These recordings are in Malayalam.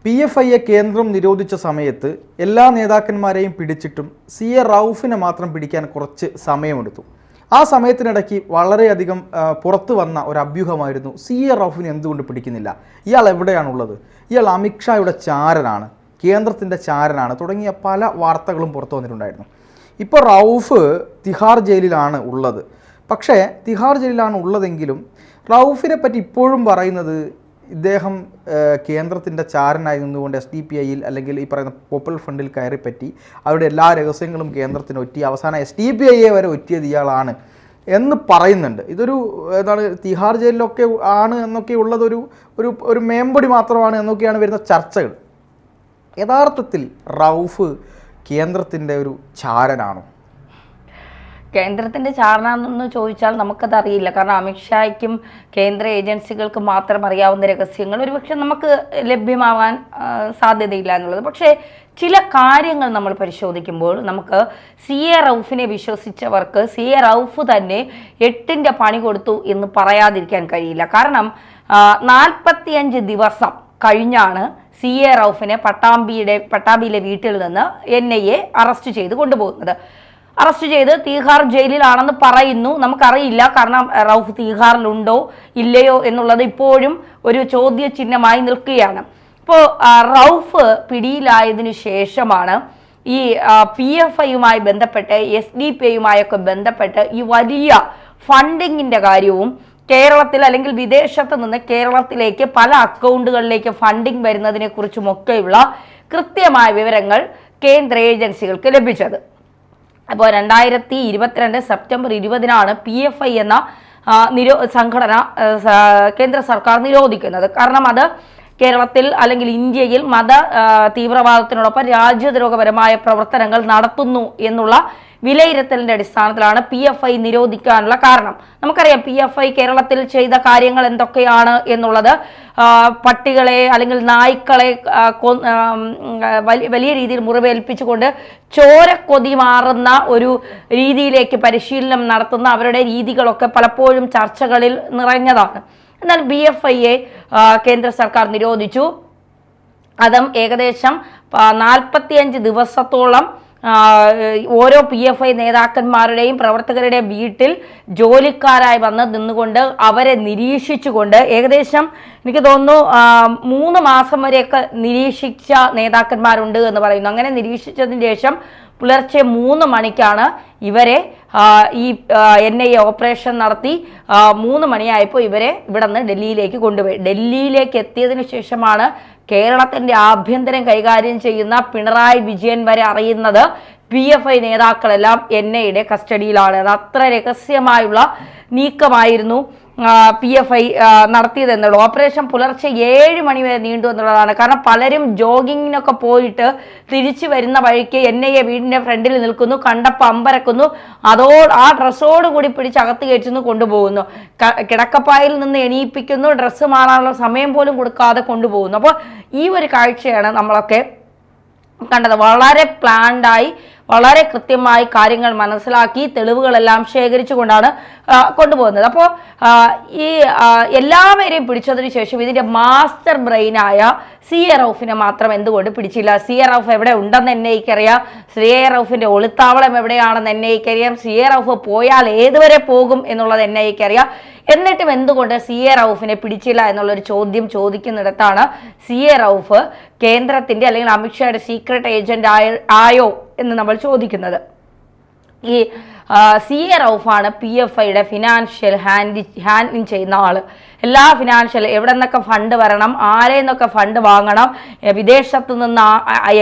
PFIയെ കേന്ദ്രം നിരോധിച്ച സമയത്ത് എല്ലാ നേതാക്കന്മാരെയും പിടിച്ചിട്ടും CA റൌഫിനെ മാത്രം പിടിക്കാൻ കുറച്ച് സമയമെടുത്തു. ആ സമയത്തിനിടയ്ക്ക് വളരെയധികം പുറത്തു വന്ന ഒരു അഭ്യൂഹമായിരുന്നു CA റൌഫിനെ എന്തുകൊണ്ട് പിടിക്കുന്നില്ല, ഇയാൾ എവിടെയാണുള്ളത്, ഇയാൾ അമിത്ഷായുടെ ചാരനാണ്, കേന്ദ്രത്തിൻ്റെ ചാരനാണ് തുടങ്ങിയ പല വാർത്തകളും പുറത്തു വന്നിട്ടുണ്ടായിരുന്നു. ഇപ്പോൾ റൌഫ് തിഹാർ ജയിലിലാണ് ഉള്ളത്. പക്ഷേ തിഹാർ ജയിലിലാണ് ഉള്ളതെങ്കിലും റൌഫിനെ പറ്റി ഇപ്പോഴും പറയുന്നത് ഇദ്ദേഹം കേന്ദ്രത്തിൻ്റെ ചാരനായി നിന്നുകൊണ്ട് SDPIയിൽ അല്ലെങ്കിൽ ഈ പറയുന്ന പോപ്പുലർ ഫ്രണ്ടിൽ കയറിപ്പറ്റി അവരുടെ എല്ലാ രഹസ്യങ്ങളും കേന്ദ്രത്തിന് ഒറ്റി അവസാനം SDPIയെ വരെ ഒറ്റിയത് ഇയാളാണ് എന്ന് പറയുന്നുണ്ട്. ഇതൊരു എന്താണ് തിഹാർ ജയിലിലൊക്കെ ആണ് എന്നൊക്കെ ഉള്ളതൊരു ഒരു ഒരു മേമ്പൊടി മാത്രമാണ് എന്നൊക്കെയാണ് വരുന്ന ചർച്ചകൾ. യഥാർത്ഥത്തിൽ റൌഫ് കേന്ദ്രത്തിൻ്റെ ഒരു ചാരനാണോ? കേന്ദ്രത്തിൻ്റെ ചാരനാണെന്ന് ചോദിച്ചാൽ നമുക്കതറിയില്ല. കാരണം അമിത്ഷായ്ക്കും കേന്ദ്ര ഏജൻസികൾക്കും മാത്രം അറിയാവുന്ന രഹസ്യങ്ങൾ ഒരുപക്ഷെ നമുക്ക് ലഭ്യമാവാൻ സാധ്യതയില്ല എന്നുള്ളത്. പക്ഷേ ചില കാര്യങ്ങൾ നമ്മൾ പരിശോധിക്കുമ്പോൾ നമുക്ക് CA റൌഫിനെ വിശ്വസിച്ചവർക്ക് CA റൌഫ് തന്നെ 8ന്റെ പണി കൊടുത്തു എന്ന് പറയാതിരിക്കാൻ കഴിയില്ല. കാരണം 45 ദിവസം കഴിഞ്ഞാണ് CA റൌഫിനെ പട്ടാമ്പിയിലെ വീട്ടിൽ നിന്ന് NIA അറസ്റ്റ് ചെയ്ത് കൊണ്ടുപോകുന്നത്. അറസ്റ്റ് ചെയ്ത് തീഹാർ ജയിലിലാണെന്ന് പറയുന്നു. നമുക്കറിയില്ല, കാരണം റൌഫ് തീഹാറിലുണ്ടോ ഇല്ലയോ എന്നുള്ളത് ഇപ്പോഴും ഒരു ചോദ്യചിഹ്നമായി നിൽക്കുകയാണ്. ഇപ്പോൾ റൌഫ് പിടിയിലായതിനു ശേഷമാണ് ഈ PFIയുമായി ബന്ധപ്പെട്ട് SDPIയുമായൊക്കെ ബന്ധപ്പെട്ട് ഈ വലിയ ഫണ്ടിങ്ങിൻ്റെ കാര്യവും കേരളത്തിൽ അല്ലെങ്കിൽ വിദേശത്ത് നിന്ന് കേരളത്തിലേക്ക് പല അക്കൗണ്ടുകളിലേക്ക് ഫണ്ടിങ് വരുന്നതിനെ കുറിച്ചുമൊക്കെയുള്ള കൃത്യമായ വിവരങ്ങൾ കേന്ദ്ര ഏജൻസികൾക്ക് ലഭിച്ചത്. അപ്പോൾ 2022 സെപ്റ്റംബർ 20-നാണ് PFI എന്ന സംഘടന കേന്ദ്ര സർക്കാർ നിരോധിക്കുന്നത്. കാരണം അത് കേരളത്തിൽ അല്ലെങ്കിൽ ഇന്ത്യയിൽ മത തീവ്രവാദത്തിനോടൊപ്പം രാജ്യദ്രോഹപരമായ പ്രവർത്തനങ്ങൾ നടത്തുന്നു എന്നുള്ള വിലയിരുത്തലിന്റെ അടിസ്ഥാനത്തിലാണ് PFI നിരോധിക്കാനുള്ള കാരണം. നമുക്കറിയാം PFI കേരളത്തിൽ ചെയ്ത കാര്യങ്ങൾ എന്തൊക്കെയാണ് എന്നുള്ളത്. പട്ടികളെ അല്ലെങ്കിൽ നായ്ക്കളെ വലിയ രീതിയിൽ മുറിവേൽപ്പിച്ചുകൊണ്ട് ചോരക്കൊതി മാറുന്ന ഒരു രീതിയിലേക്ക് പരിശീലനം നടത്തുന്ന അവരുടെ രീതികളൊക്കെ പലപ്പോഴും ചർച്ചകളിൽ നിറഞ്ഞതാണ്. എന്നാൽ PFIയെ കേന്ദ്ര സർക്കാർ നിരോധിച്ചു. അതും ഏകദേശം 45 ദിവസത്തോളം ഓരോ PFI നേതാക്കന്മാരുടെയും പ്രവർത്തകരുടെയും വീട്ടിൽ ജോലിക്കാരായി വന്ന് നിന്നുകൊണ്ട് അവരെ നിരീക്ഷിച്ചുകൊണ്ട് ഏകദേശം എനിക്ക് തോന്നുന്നു 3 മാസം വരെയൊക്കെ നിരീക്ഷിച്ച നേതാക്കന്മാരുണ്ട് എന്ന് പറയുന്നു. അങ്ങനെ നിരീക്ഷിച്ചതിന് ശേഷം പുലർച്ചെ 3 മണിക്കാണ് ഇവരെ ഈ NIA ഓപ്പറേഷൻ നടത്തി 3 മണിയായപ്പോൾ ഇവരെ ഇവിടെ നിന്ന് ഡൽഹിയിലേക്ക് കൊണ്ടുപോയി. ഡൽഹിയിലേക്ക് എത്തിയതിനു ശേഷമാണ് കേരളത്തിൻ്റെ ആഭ്യന്തരം കൈകാര്യം ചെയ്യുന്ന പിണറായി വിജയൻ വരെ അറിയുന്നത് PFI നേതാക്കളെല്ലാം NIAയുടെ കസ്റ്റഡിയിലാണ്. അത് അത്ര രഹസ്യമായുള്ള നീക്കമായിരുന്നു PFI നടത്തിയതെന്നുള്ളൂ. ഓപ്പറേഷൻ പുലർച്ചെ 7 മണി വരെ നീണ്ടു എന്നുള്ളതാണ്. കാരണം പലരും ജോഗിങ്ങിനൊക്കെ പോയിട്ട് തിരിച്ചു വരുന്ന വഴിക്ക് NIA വീടിൻ്റെ ഫ്രണ്ടിൽ നിൽക്കുന്നു, കണ്ടപ്പോൾ അമ്പരക്കുന്നു, ആ ഡ്രസ്സോട് കൂടി പിടിച്ച് അകത്ത് കയറ്റുന്നു, കൊണ്ടുപോകുന്നു. കിടക്കപ്പായിൽ നിന്ന് എണീപ്പിക്കുന്നു, ഡ്രസ്സ് മാറാനുള്ള സമയം പോലും കൊടുക്കാതെ കൊണ്ടുപോകുന്നു. അപ്പോൾ ഈ ഒരു കാഴ്ചയാണ് നമ്മളൊക്കെ കണ്ടത്. വളരെ പ്ലാൻഡായി വളരെ കൃത്യമായി കാര്യങ്ങൾ മനസ്സിലാക്കി തെളിവുകളെല്ലാം ശേഖരിച്ചുകൊണ്ടാണ് കൊണ്ടുപോകുന്നത്. അപ്പോൾ ഈ എല്ലാവരെയും പിടിച്ചതിന് ശേഷം ഇതിൻ്റെ മാസ്റ്റർ ബ്രെയിനായ CA റൌഫിനെ മാത്രം എന്തുകൊണ്ട് പിടിച്ചില്ല? CA റൌഫ് എവിടെ ഉണ്ടെന്ന് NIAക്ക് അറിയാം. CA റൌഫിൻ്റെ ഒളിത്താവളം എവിടെയാണെന്ന് NIAക്ക് അറിയാം. CA റൌഫ് പോയാൽ ഏതുവരെ പോകും എന്നുള്ളത് NIAക്ക് അറിയാം. എന്നിട്ടും എന്തുകൊണ്ട് CA റൌഫിനെ പിടിച്ചില്ല എന്നുള്ളൊരു ചോദ്യം ചോദിക്കുന്നിടത്താണ് CA റൌഫ് കേന്ദ്രത്തിൻ്റെ അല്ലെങ്കിൽ അമിത്ഷായുടെ സീക്രട്ട് ഏജന്റ് ആയോ എന്ന് നമ്മൾ ചോദിക്കുന്നത്. ഈ CA റൌഫാണ് PFIയുടെ ഫിനാൻഷ്യൽ ഹാൻഡിലിംഗ് ചെയ്യുന്ന ആൾ. എല്ലാ ഫിനാൻഷ്യൽ എവിടെ നിന്നൊക്കെ ഫണ്ട് വരണം, ആരെ നിന്നൊക്കെ ഫണ്ട് വാങ്ങണം, വിദേശത്ത് നിന്ന്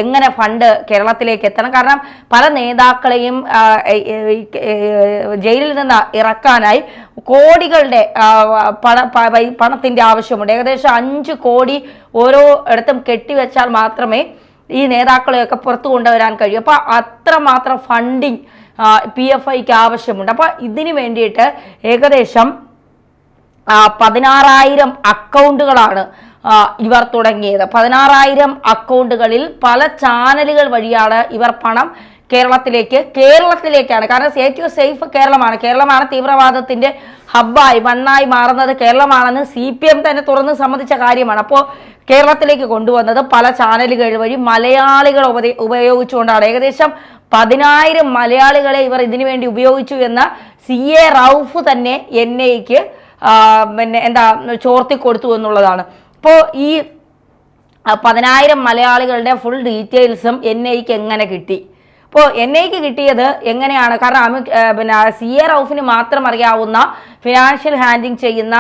എങ്ങനെ ഫണ്ട് കേരളത്തിലേക്ക് എത്തണം. കാരണം പല നേതാക്കളെയും ജയിലിൽ നിന്ന് ഇറക്കാനായി കോടികളുടെ പണത്തിൻ്റെ ആവശ്യമുണ്ട്. ഏകദേശം 5 കോടി ഓരോ ഇടത്തും കെട്ടിവെച്ചാൽ മാത്രമേ ഈ നേതാക്കളെയൊക്കെ പുറത്തു കൊണ്ടുവരാൻ കഴിയും. അപ്പോൾ അത്രമാത്രം ഫണ്ടിങ് PFIക്ക് ആവശ്യമുണ്ട്. അപ്പോൾ ഇതിന് വേണ്ടിയിട്ട് ഏകദേശം 16,000 അക്കൗണ്ടുകളാണ് ഇവർ തുടങ്ങിയത്. 16,000 അക്കൗണ്ടുകളിൽ പല ചാനലുകൾ വഴിയാണ് ഇവർ പണം കേരളത്തിലേക്കാണ്. കാരണം ഏറ്റവും സേഫ് കേരളമാണ് തീവ്രവാദത്തിന്റെ ഹബ്ബായി മണ്ണായി മാറുന്നത് കേരളമാണെന്ന് CPM തന്നെ തുറന്ന് സമ്മതിച്ച കാര്യമാണ്. അപ്പോൾ കേരളത്തിലേക്ക് കൊണ്ടുവന്നത് പല ചാനലുകൾ വഴി മലയാളികൾ ഉപയോഗിച്ചുകൊണ്ടാണ്. ഏകദേശം 10,000 മലയാളികളെ ഇവർ ഇതിനു വേണ്ടി ഉപയോഗിച്ചു എന്ന് CA റൌഫ് തന്നെ NIA-ക്ക് ചോർത്തി കൊടുത്തു എന്നുള്ളതാണ്. അപ്പോൾ ഈ 10,000 മലയാളികളുടെ ഫുൾ ഡീറ്റെയിൽസും NIA-ക്ക് എങ്ങനെ കിട്ടി? അപ്പോൾ NIA-ക്ക് കിട്ടിയത് എങ്ങനെയാണ്? കാരണം CA റൌഫിന് മാത്രം അറിയാവുന്ന ഫിനാൻഷ്യൽ ഹാൻഡിലിംഗ് ചെയ്യുന്ന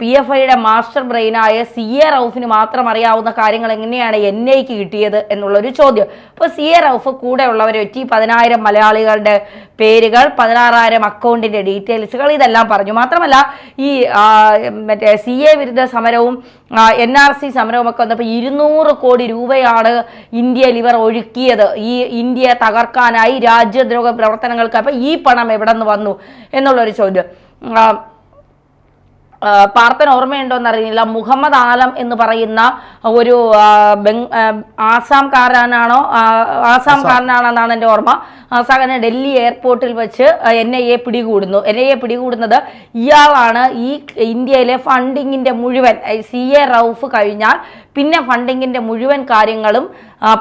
PFIയുടെ മാസ്റ്റർ ബ്രെയിനായ CA റൌഫിന് മാത്രം അറിയാവുന്ന കാര്യങ്ങൾ എങ്ങനെയാണ് NIA-ക്ക് കിട്ടിയത് എന്നുള്ളൊരു ചോദ്യം. അപ്പോൾ CA റൌഫ് കൂടെ ഉള്ളവരെ പറ്റി 10,000 മലയാളികളുടെ പേരുകൾ, 16,000 അക്കൗണ്ടിന്റെ ഡീറ്റെയിൽസുകൾ ഇതെല്ലാം പറഞ്ഞു. മാത്രമല്ല ഈ CA വിരുദ്ധ സമരവും NRC സമരവും ഒക്കെ വന്നപ്പോൾ 200 കോടി രൂപയാണ് ഇന്ത്യയിൽ ഇവർ ഒഴുക്കിയത് ഈ ഇന്ത്യയെ തകർക്കാനായി, രാജ്യദ്രോഹ പ്രവർത്തനങ്ങൾക്ക്. അപ്പോൾ ഈ പണം എവിടെ നിന്ന് വന്നു എന്നുള്ളൊരു ചോദ്യം. പാർത്തൻ ഓർമ്മയുണ്ടോന്ന് അറിയില്ല, മുഹമ്മദ് ആലം എന്ന് പറയുന്ന ഒരു ആസാംകാരനാണെന്നാണ് എൻ്റെ ഓർമ്മ. ആസാമിനെ ഡൽഹി എയർപോർട്ടിൽ വെച്ച് NIA പിടികൂടുന്നത് ഇയാളാണ് ഈ ഇന്ത്യയിലെ ഫണ്ടിങ്ങിന്റെ മുഴുവൻ CA റൌഫ് കഴിഞ്ഞാൽ പിന്നെ ഫണ്ടിങ്ങിന്റെ മുഴുവൻ കാര്യങ്ങളും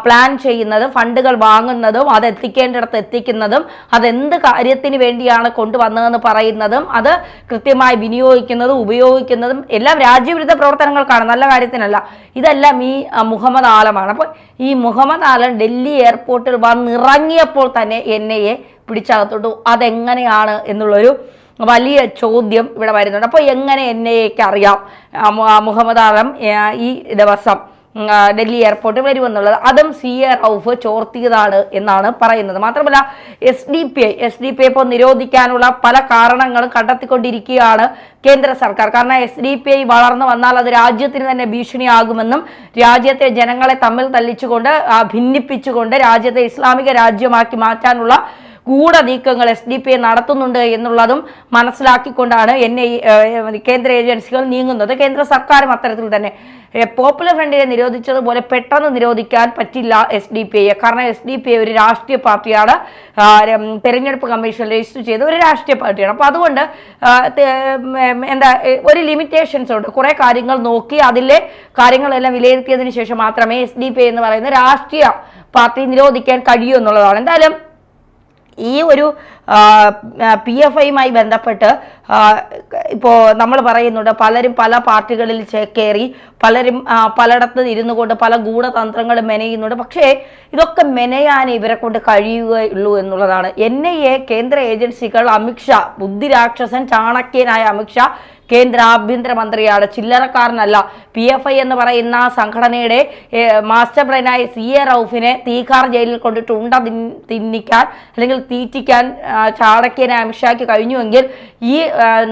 പ്ലാൻ ചെയ്യുന്നതും ഫണ്ടുകൾ വാങ്ങുന്നതും അത് എത്തിക്കേണ്ടിടത്ത് എത്തിക്കുന്നതും അതെന്ത് കാര്യത്തിന് വേണ്ടിയാണ് കൊണ്ടുവന്നതെന്ന് പറയുന്നതും അത് കൃത്യമായി വിനിയോഗിക്കുന്നതും ഉപയോഗിക്കുന്നതും എല്ലാം രാജ്യവിരുദ്ധ പ്രവർത്തനങ്ങൾക്കാണ്, നല്ല കാര്യത്തിനല്ല. ഇതെല്ലാം ഈ മുഹമ്മദ് ആലമാണ്. അപ്പോൾ ഈ മുഹമ്മദ് ആലം ഡൽഹി എയർപോർട്ടിൽ വന്നിറങ്ങിയപ്പോൾ തന്നെ NIA പിടിച്ചകത്തോട്ടു. അതെങ്ങനെയാണ് എന്നുള്ളൊരു വലിയ ചോദ്യം ഇവിടെ വരുന്നുണ്ട്. അപ്പോൾ എങ്ങനെ NIA-ക്ക് അറിയാം മുഹമ്മദ് ആലം ഈ ദിവസം ഡൽഹി എയർപോർട്ടിൽ വരുമെന്നുള്ളത്? അതും CA റൌഫ് ചോർത്തിയതാണ് എന്നാണ് പറയുന്നത്. മാത്രമല്ല SDPI ഇപ്പോൾ നിരോധിക്കാനുള്ള പല കാരണങ്ങളും കണ്ടെത്തിക്കൊണ്ടിരിക്കുകയാണ് കേന്ദ്ര സർക്കാർ. കാരണം SDPI വളർന്നു വന്നാൽ അത് രാജ്യത്തിന് തന്നെ ഭീഷണിയാകുമെന്നും രാജ്യത്തെ ജനങ്ങളെ തമ്മിൽ തല്ലിച്ചുകൊണ്ട് ഭിന്നിപ്പിച്ചുകൊണ്ട് രാജ്യത്തെ ഇസ്ലാമിക രാജ്യമാക്കി മാറ്റാനുള്ള ഗൂഢനീക്കങ്ങൾ SDPI നടത്തുന്നുണ്ട് എന്നുള്ളതും മനസ്സിലാക്കിക്കൊണ്ടാണ് കേന്ദ്ര ഏജൻസികൾ നീങ്ങുന്നത്. കേന്ദ്ര സർക്കാരും അത്തരത്തിൽ തന്നെ പോപ്പുലർ ഫ്രണ്ടിനെ നിരോധിച്ചതുപോലെ പെട്ടെന്ന് നിരോധിക്കാൻ പറ്റില്ല SDPI. കാരണം SDPI ഒരു രാഷ്ട്രീയ പാർട്ടിയാണ്, തെരഞ്ഞെടുപ്പ് കമ്മീഷൻ രജിസ്റ്റർ ചെയ്ത ഒരു രാഷ്ട്രീയ പാർട്ടിയാണ്. അപ്പോൾ അതുകൊണ്ട് ഒരു ലിമിറ്റേഷൻസ് ഉണ്ട്. കുറേ കാര്യങ്ങൾ നോക്കി അതിലെ കാര്യങ്ങളെല്ലാം വിലയിരുത്തിയതിനു ശേഷം മാത്രമേ SDPI എന്ന് പറയുന്ന രാഷ്ട്രീയ പാർട്ടി നിരോധിക്കാൻ കഴിയൂ എന്നുള്ളതാണ്. എന്തായാലും ഈ ഒരു PFIയുമായി ബന്ധപ്പെട്ട് ഇപ്പോൾ നമ്മൾ പറയുന്നുണ്ട്, പലരും പല പാർട്ടികളിൽ ചേക്കേറി, പലരും പലയിടത്ത് ഇരുന്നു കൊണ്ട് പല ഗൂഢതന്ത്രങ്ങളും മെനയുന്നുണ്ട്. പക്ഷേ ഇതൊക്കെ മെനയാൻ ഇവരെ കൊണ്ട് കഴിയുകയുള്ളൂ എന്നുള്ളതാണ്. NIA കേന്ദ്ര ഏജൻസികൾ, അമിത്ഷാ, ബുദ്ധിരാക്ഷസൻ ചാണക്യനായ അമിത്ഷാ കേന്ദ്ര ആഭ്യന്തരമന്ത്രിയാണ്, ചില്ലറക്കാരനല്ല. PFI എന്ന് പറയുന്ന സംഘടനയുടെ മാസ്റ്റർ ബ്രെയിനായ CA റൌഫിനെ തീഹാർ ജയിലിൽ കൊണ്ടിട്ട് ഉണ്ട തിന്നിക്കാൻ അല്ലെങ്കിൽ തീറ്റിക്കാൻ ചാണക്യനായ അമിത്ഷായ്ക്ക് കഴിഞ്ഞുവെങ്കിൽ ഈ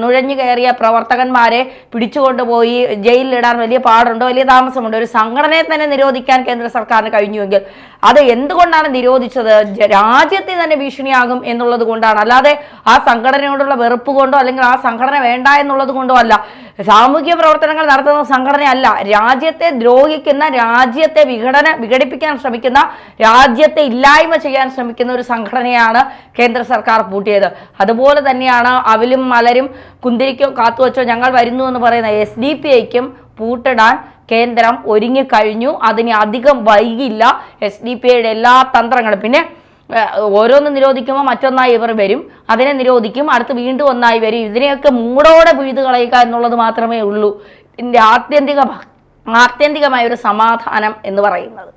നുഴഞ്ഞു കയറിയ പ്രവർത്തകന്മാരെ പിടിച്ചുകൊണ്ടുപോയി ജയിലിലിടാൻ വലിയ പാടുണ്ടോ, വലിയ താമസമുണ്ടോ? ഒരു സംഘടനയെ തന്നെ നിരോധിക്കാൻ കേന്ദ്ര സർക്കാരിന് കഴിഞ്ഞുവെങ്കിൽ അത് എന്തുകൊണ്ടാണ് നിരോധിച്ചത്? രാജ്യത്തിന് തന്നെ ഭീഷണിയാകും എന്നുള്ളത് കൊണ്ടാണ്. അല്ലാതെ ആ സംഘടനയോടുള്ള വെറുപ്പ് കൊണ്ടോ അല്ലെങ്കിൽ ആ സംഘടന വേണ്ട എന്നുള്ളത് കൊണ്ടോ അല്ല. സാമൂഹ്യ പ്രവർത്തനങ്ങൾ നടത്തുന്ന സംഘടനയല്ല, രാജ്യത്തെ ദ്രോഹിക്കുന്ന, രാജ്യത്തെ വിഘടിപ്പിക്കാൻ ശ്രമിക്കുന്ന, രാജ്യത്തെ ഇല്ലായ്മ ചെയ്യാൻ ശ്രമിക്കുന്ന ഒരു സംഘടനയാണ് കേന്ദ്ര സർക്കാർ പൂട്ടിയത്. അതുപോലെ തന്നെയാണ് അവിലും മലരും കുന്തിരിക്കോ കാത്തുവച്ചോ ഞങ്ങൾ വരുന്നു എന്ന് പറയുന്ന SDPIക്കും പൂട്ടിടാൻ കേന്ദ്രം ഒരുങ്ങിക്കഴിഞ്ഞു. അതിന് അധികം വൈകില്ല. SDPIയുടെ എല്ലാ തന്ത്രങ്ങളും. പിന്നെ ഓരോന്ന് നിരോധിക്കുമ്പോൾ മറ്റൊന്നായി ഇവർ വരും, അതിനെ നിരോധിക്കും, അടുത്ത് വീണ്ടും ഒന്നായി വരും. ഇതിനെയൊക്കെ മൂടോടെ പിഴുതു കളയുക എന്നുള്ളത് മാത്രമേ ഉള്ളൂ ഇതിൻ്റെ ആത്യന്തികമായ ഒരു സമാധാനം എന്ന് പറയുന്നത്.